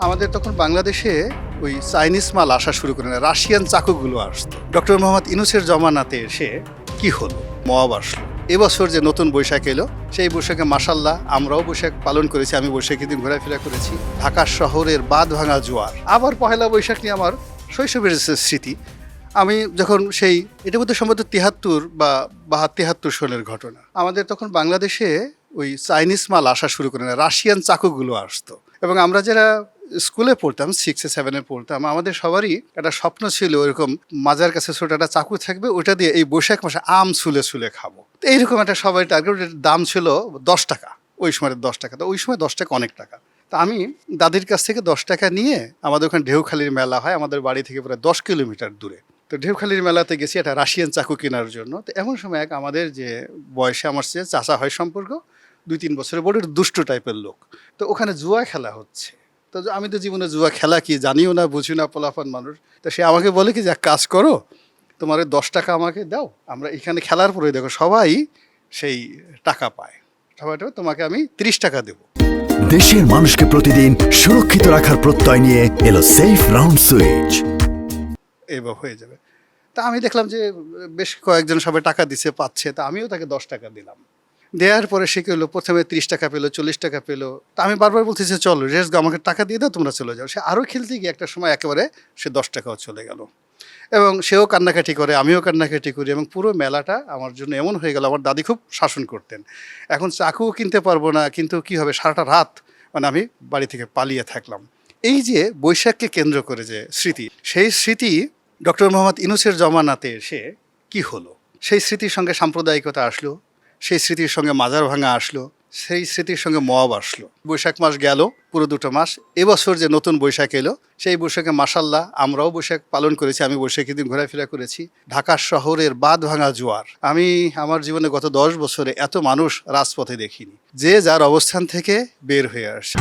আমাদের তখন বাংলাদেশে ওই চাইনিজ মাল আসা শুরু করে না, রাশিয়ান চাকুগুলো আসতো। ডক্টর মোহাম্মদ ইউনূসের জমানাতে এসে কি হলো, মওয়াব আসলো। এবছর যে নতুন বৈশাখ এলো, সেই বৈশাখে মাশাল্লাহ আমরাও বৈশাখ পালন করেছি। আমি বৈশাখী দিন ঘোরাফেরা করেছি। ঢাকা শহরের বাঁধ ভাঙা জোয়ার। আবার পহেলা বৈশাখ নিয়ে আমার শৈশবের স্মৃতি। আমি যখন এটা বোধহয় সম্ভবত ৭৩ বা ৭২ সালের ঘটনা। আমাদের তখন বাংলাদেশে ওই চাইনিজ মাল আসা শুরু করে না, রাশিয়ান চাকুগুলো আসতো। এবং আমরা যারা স্কুলে পড়তাম, 6-7 পড়তাম, আমাদের সবারই একটা স্বপ্ন ছিল এরকম মাজার কাছে ছোট একটা চাকু থাকবে, ওটা দিয়ে এই বৈশাখ মাসে আম ছুলে ছুলে খাবো। তো এইরকম একটা সবাই টার্গেট। দাম ছিল 10 টাকা, ওই সময় 10 টাকা। তো ওই সময় 10 টাকা অনেক টাকা। তা আমি দাদির কাছ থেকে 10 টাকা নিয়ে, আমাদের ওখানে ঢেউখালির মেলা হয় আমাদের বাড়ি থেকে প্রায় 10 কিলোমিটার দূরে। তো ঢেউখালির মেলাতে গেছি একটা রাশিয়ান চাকু কেনার জন্য। তো এমন সময় আমাদের যে বয়সে আমার চেয়ে চাচা হয় সম্পর্ক, 2-3 বছরের বড়, দুষ্টু টাইপের লোক। তো ওখানে জুয়া খেলা হচ্ছে। তো আমি তো জীবনে জুয়া খেলা কি জানিও না, বুঝি না, পোলাপান মানুষ। তো সে আমাকে বলে কি যে এক কাজ করো, তোমার 10 টাকা আমাকে দাও, আমরা এখানে খেলার পরে দেখো সবাই সেই টাকা পায়, সবাই তোমাকে আমি 30 টাকা দেবো। দেশের মানুষকে প্রতিদিন সুরক্ষিত রাখার প্রত্যয় নিয়ে এলো সেফ রাউন্ড সুইচ। এবার হয়ে যাবে। তা আমি দেখলাম যে বেশ কয়েকজন সবাই টাকা দিছে, পাচ্ছে। তা আমিও তাকে 10 টাকা দিলাম। দেওয়ার পরে সে কি হলো, প্রথমে 30 টাকা পেলো, 40 টাকা পেলো। তা আমি বারবার বলতেছি চলো রেস, আমাকে টাকা দিয়ে দাও, তোমরা চলে যাও। সে আরও খেলতে গিয়ে একটা সময় একেবারে সে 10 টাকাও চলে গেল। এবং সেও কান্নাকাটি করে, আমিও কান্নাকাটি করি। এবং পুরো মেলাটা আমার জন্য এমন হয়ে গেল, আমার দাদি খুব শাসন করতেন। এখন চাকুও কিনতে পারবো না, কিন্তু কি হবে, সারাটা রাত আমি বাড়ি থেকে পালিয়ে থাকলাম। এই যে বৈশাখকে কেন্দ্র করে যে স্মৃতি, সেই স্মৃতি ডক্টর মোহাম্মদ ইউনূসের জমানাতে এসে কি হলো, সেই স্মৃতির সঙ্গে সাম্প্রদায়িকতা আসলো, সেই স্মৃতির সঙ্গে মাজার ভাঙা আসলো, সেই স্মৃতির সঙ্গে মওয়াব আসলো। বৈশাখ মাস গেল, পুরো 2 মাস। এবছর যে নতুন বৈশাখ এলো, সেই বৈশাখে মাশাল্লাহ আমরাও বৈশাখ পালন করেছি। আমি বৈশাখী দিন ঘোরাফেরা করেছি। ঢাকা শহরের বাঁধ ভাঙা জোয়ার। আমি আমার জীবনে গত 10 বছরে এত মানুষ রাজপথে দেখিনি। যে যার অবস্থান থেকে বের হয়ে আসে।